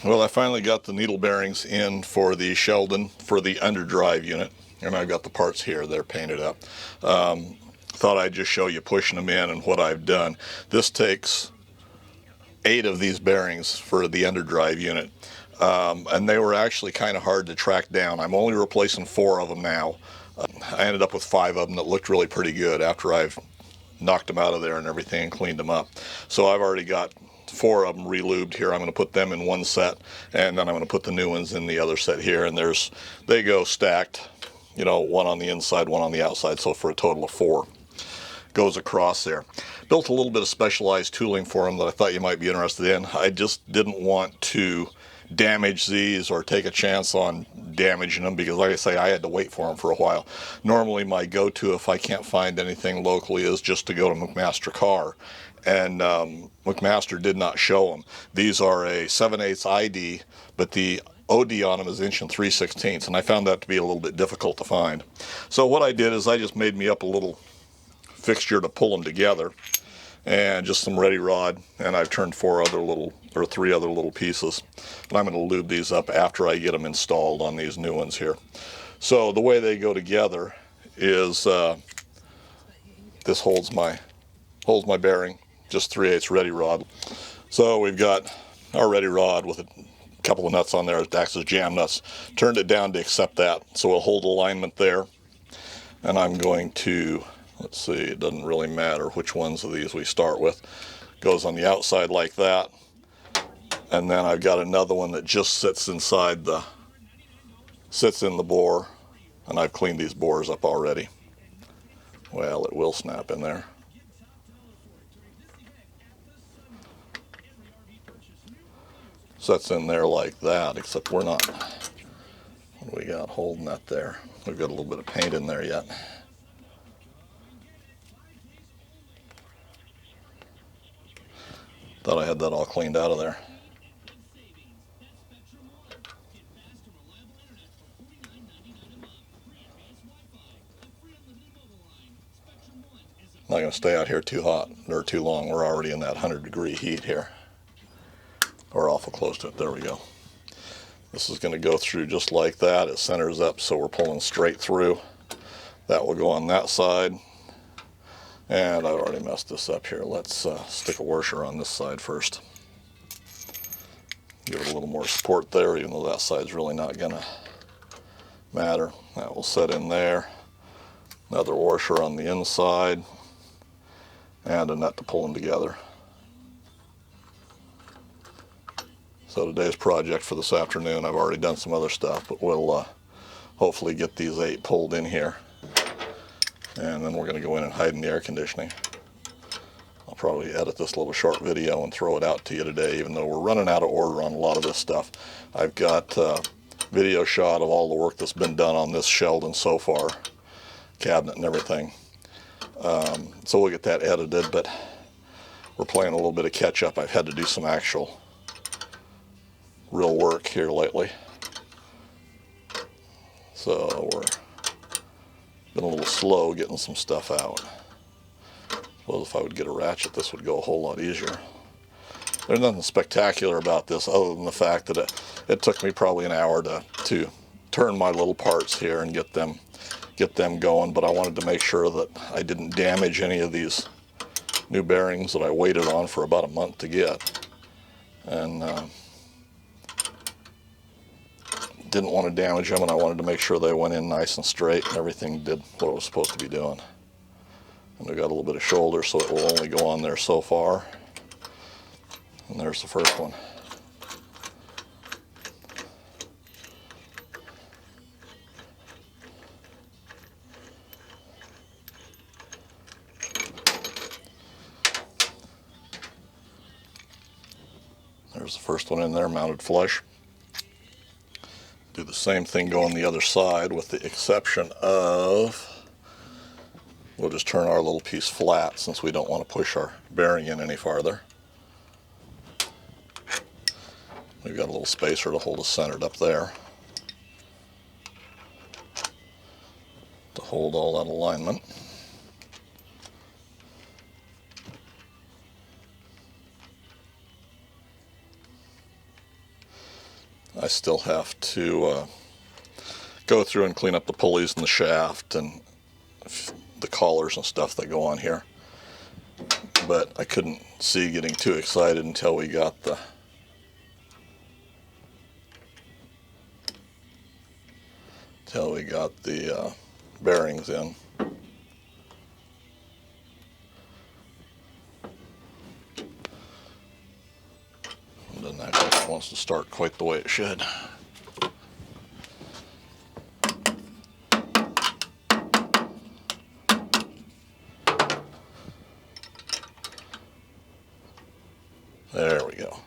Well, I finally got the needle bearings in for the Sheldon for the Underdrive unit, and I've got the parts here. They're painted up. Thought I'd just show you pushing them in and what I've done. This takes 8 of these bearings for the Underdrive unit, and they were actually kind of hard to track down. I'm only replacing 4 of them now. I ended up with 5 of them that looked really pretty good after I've knocked them out of there and everything and cleaned them up. So I've already got 4 of them relubed here. I'm going to put them in one set, and then I'm going to put the new ones in the other set here, and they go stacked, you know, one on the inside, one on the outside, so for a total of 4 goes across there. Built a little bit of specialized tooling for them that I thought you might be interested in. I just didn't want to damage these or take a chance on damaging them, because like I say, I had to wait for them for a while. Normally my go-to if I can't find anything locally is just to go to McMaster Car, and McMaster did not show them. These are a 7/8 ID, but the OD on them is 1 3/16, and I found that to be a little bit difficult to find. So what I did is I just made me up a little fixture to pull them together, and just some ready rod, and I've turned 3 other little pieces, and I'm going to lube these up after I get them installed on these new ones here. So the way they go together is this holds my bearing, just 3/8 ready rod. So we've got our ready rod with a couple of nuts on there, it acts as jam nuts. Turned it down to accept that, so we'll hold alignment there, and I'm going to, let's see, it doesn't really matter which ones of these we start with. Goes on the outside like that, and then I've got another one that just sits in the bore, and I've cleaned these bores up already. Well, it will snap in there. Sits in there like that, except we're not, what do we got holding that there? We've got a little bit of paint in there yet. Thought I had that all cleaned out of there. Not going to stay out here too hot or too long. We're already in that 100-degree heat here. Or awful close to it. There we go. This is going to go through just like that. It centers up, so we're pulling straight through. That will go on that side. And I've already messed this up here. Let's stick a washer on this side first. Give it a little more support there, even though that side's really not going to matter. That will set in there. Another washer on the inside, and a nut to pull them together. So today's project for this afternoon, I've already done some other stuff, but we'll hopefully get these 8 pulled in here, and then we're going to go in and hide in the air conditioning. I'll probably edit this little short video and throw it out to you today, even though we're running out of order on a lot of this stuff. I've got a video shot of all the work that's been done on this Sheldon so far, cabinet and everything. So we'll get that edited, but we're playing a little bit of catch up. I've had to do some actual real work here lately. So we're been a little slow getting some stuff out. Well, if I would get a ratchet, this would go a whole lot easier. There's nothing spectacular about this other than the fact that it took me probably an hour to turn my little parts here and get them going, but I wanted to make sure that I didn't damage any of these new bearings that I waited on for about a month to get, and didn't want to damage them, and I wanted to make sure they went in nice and straight and everything did what it was supposed to be doing. And we got a little bit of shoulder, so it will only go on there so far. And there's the first one. There's the first one in there, mounted flush. Do the same thing go on the other side, with the exception of, we'll just turn our little piece flat since we don't want to push our bearing in any farther. We've got a little spacer to hold us centered up there, to hold all that alignment. I still have to go through and clean up the pulleys and the shaft and the collars and stuff that go on here. But I couldn't see getting too excited until we got the bearings in. It doesn't act like it wants to start quite the way it should. There we go.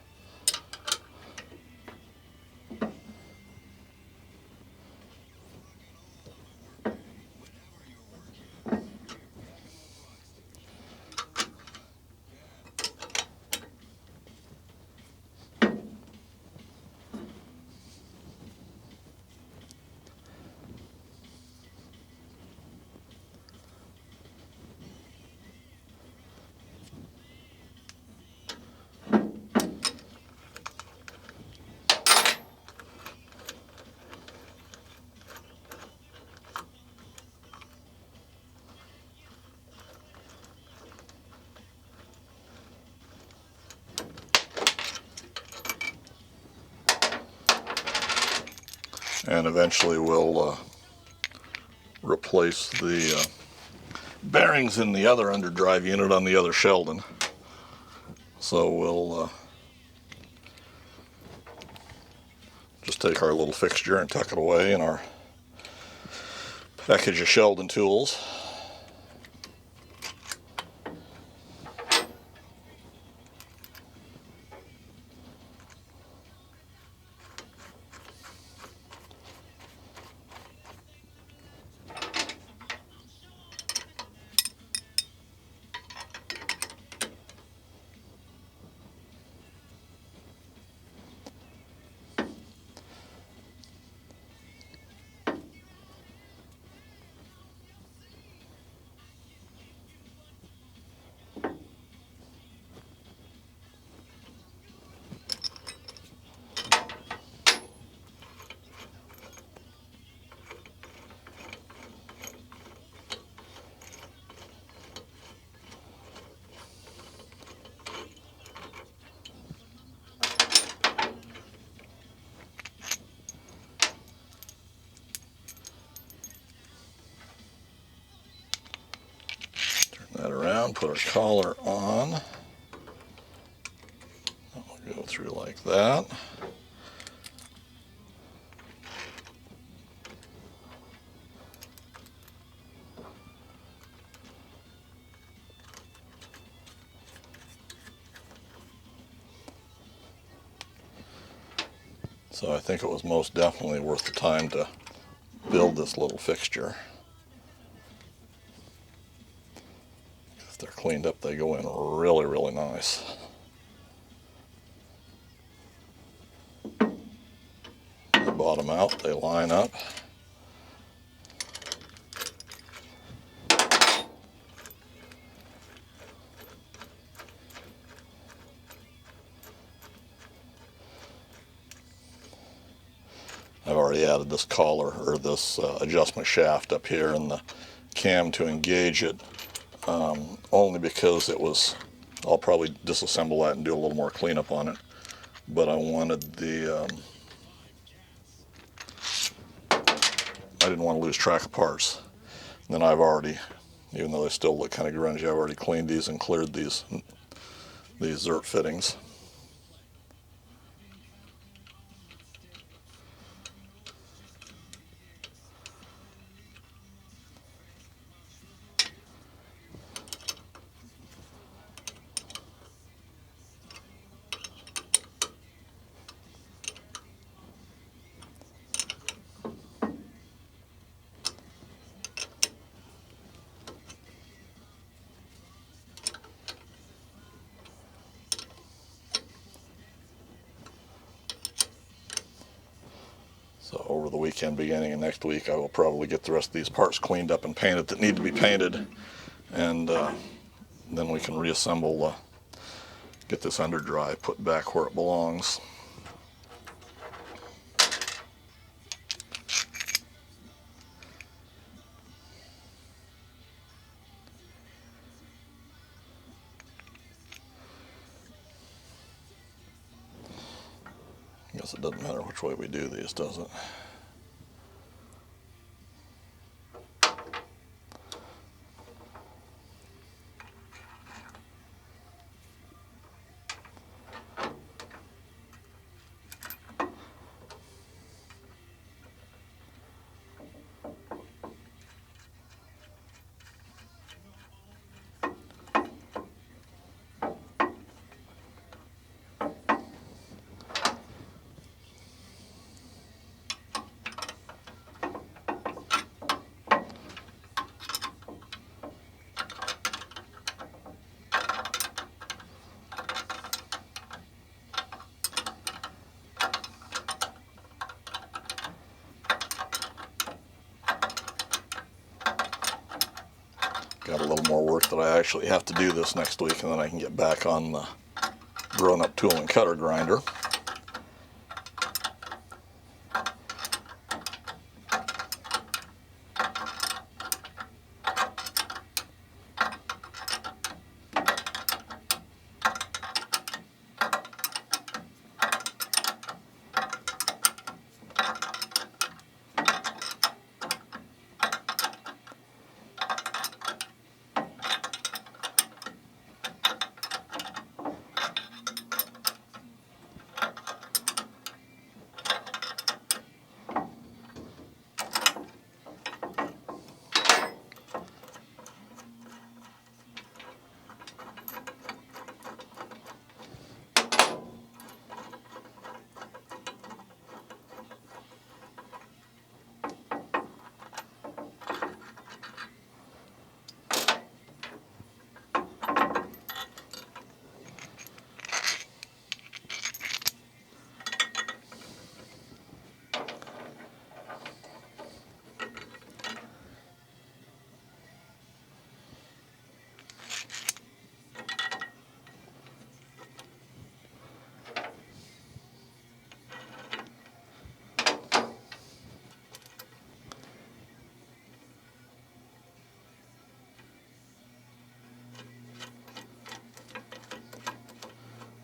And eventually we'll replace the bearings in the other underdrive unit on the other Sheldon. So we'll just take our little fixture and tuck it away in our package of Sheldon tools. That around, put our collar on. That will go through like that. So I think it was most definitely worth the time to build this little fixture. If they're cleaned up, they go in really, really nice. They bottom out, they line up. I've already added this collar, or this adjustment shaft up here in the cam to engage it, only because it was, I'll probably disassemble that and do a little more cleanup on it, but I wanted the, I didn't want to lose track of parts. And then I've already, even though they still look kind of grungy, I've already cleaned these and cleared these Zert fittings. So over the weekend, beginning of next week, I will probably get the rest of these parts cleaned up and painted that need to be painted, and then we can reassemble, get this underdrive put back where it belongs. guess it doesn't matter which way we do these, does it? Got a little more work that I actually have to do this next week, and then I can get back on the grown-up tool and cutter grinder.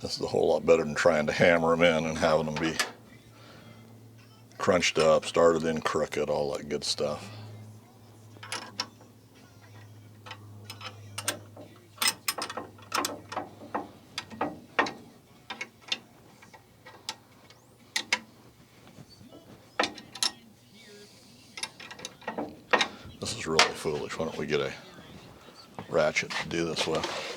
This is a whole lot better than trying to hammer them in and having them be crunched up, started in crooked, all that good stuff. This is really foolish. Why don't we get a ratchet to do this with?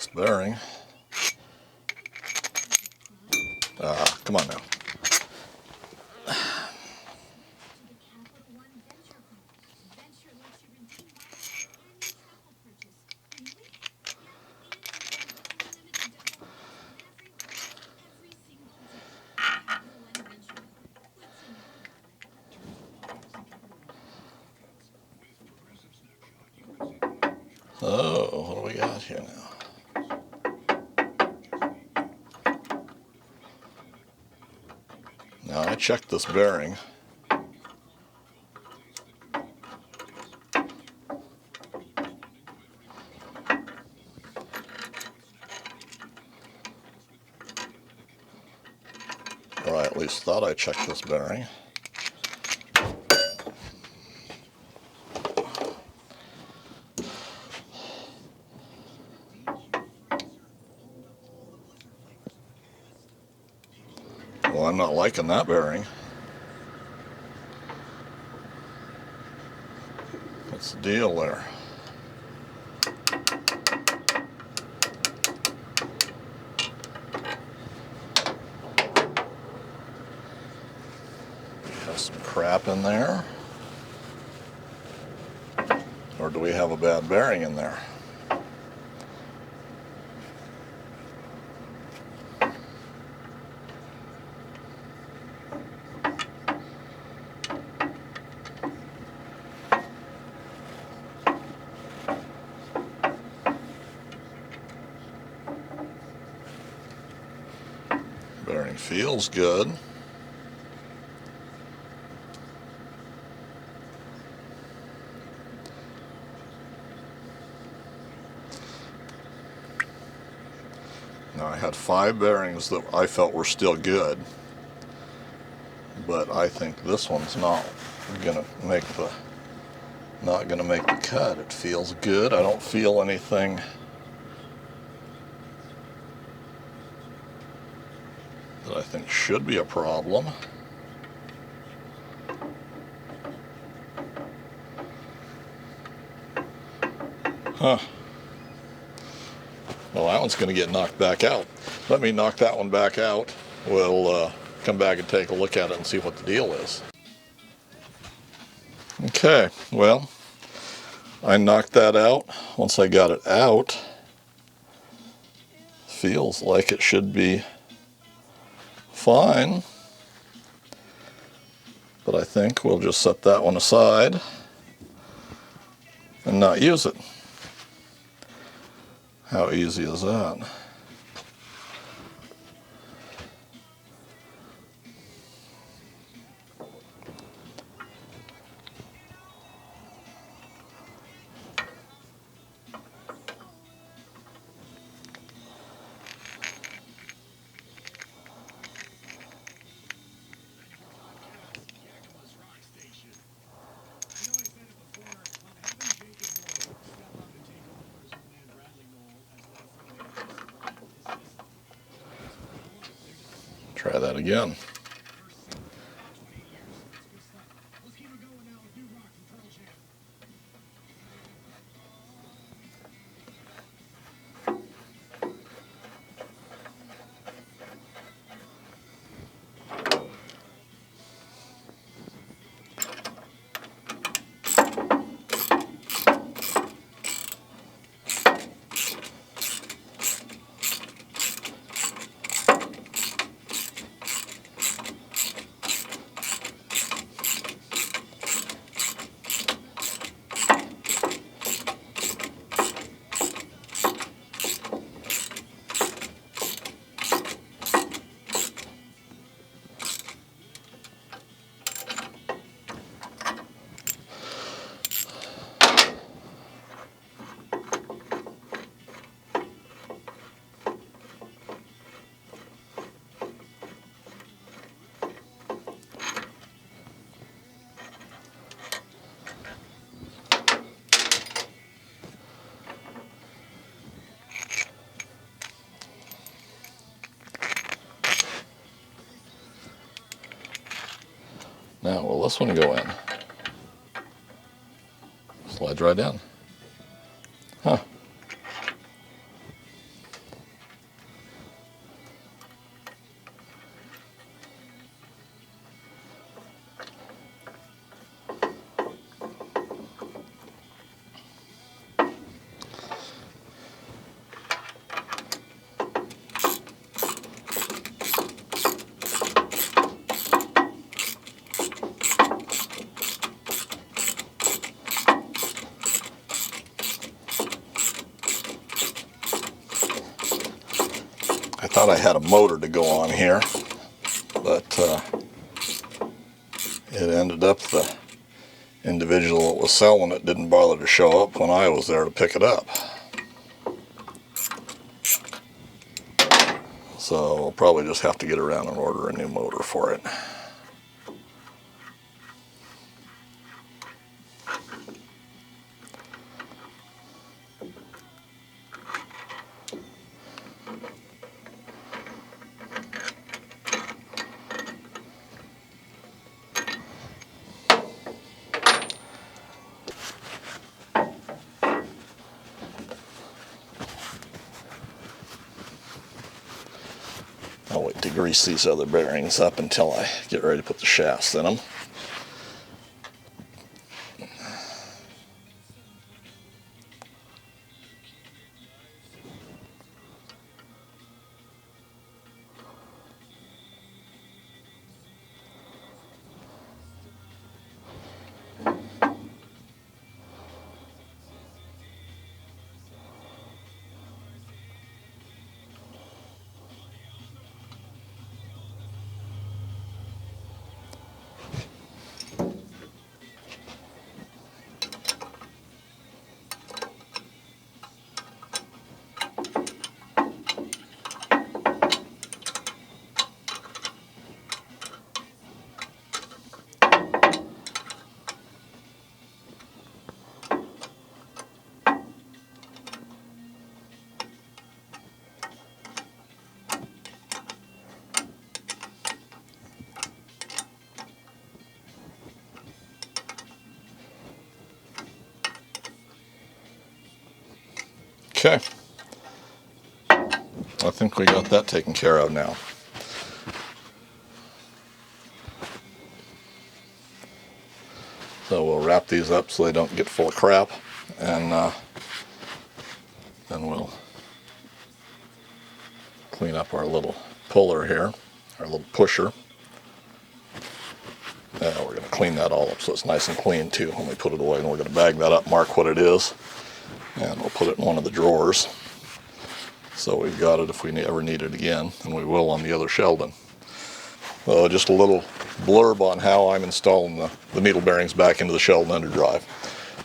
this bearing. Come on now. Oh, what do we got here now? Now I checked this bearing. Or I at least thought I checked this bearing. Well, I'm not liking that bearing. What's the deal there? Have some crap in there? Or do we have a bad bearing in there? Bearing feels good. Now I had 5 bearings that I felt were still good, but I think this one's not gonna make the cut. It feels good. I don't feel anything that I think should be a problem. Huh. Well, that one's going to get knocked back out. Let me knock that one back out. We'll come back and take a look at it and see what the deal is. Okay, well, I knocked that out. Once I got it out, feels like it should be fine. But I think we'll just set that one aside and not use it. How easy is that? Try that again. Now, will this one go in? Slides right in. Huh. I had a motor to go on here, but it ended up the individual that was selling it didn't bother to show up when I was there to pick it up. So I'll probably just have to get around and order a new motor for it. I'll wait to grease these other bearings up until I get ready to put the shafts in them. Okay, I think we got that taken care of now. So we'll wrap these up so they don't get full of crap, and then we'll clean up our little puller here, our little pusher. We're going to clean that all up so it's nice and clean too when we put it away, and we're going to bag that up, mark what it is, and we'll put it in one of the drawers so we've got it if we ever need it again, and we will on the other Sheldon. Just a little blurb on how I'm installing the needle bearings back into the Sheldon Underdrive.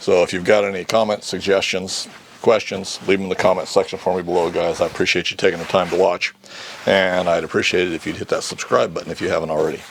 So if you've got any comments, suggestions, questions, leave them in the comment section for me below, guys. I appreciate you taking the time to watch, and I'd appreciate it if you'd hit that subscribe button if you haven't already.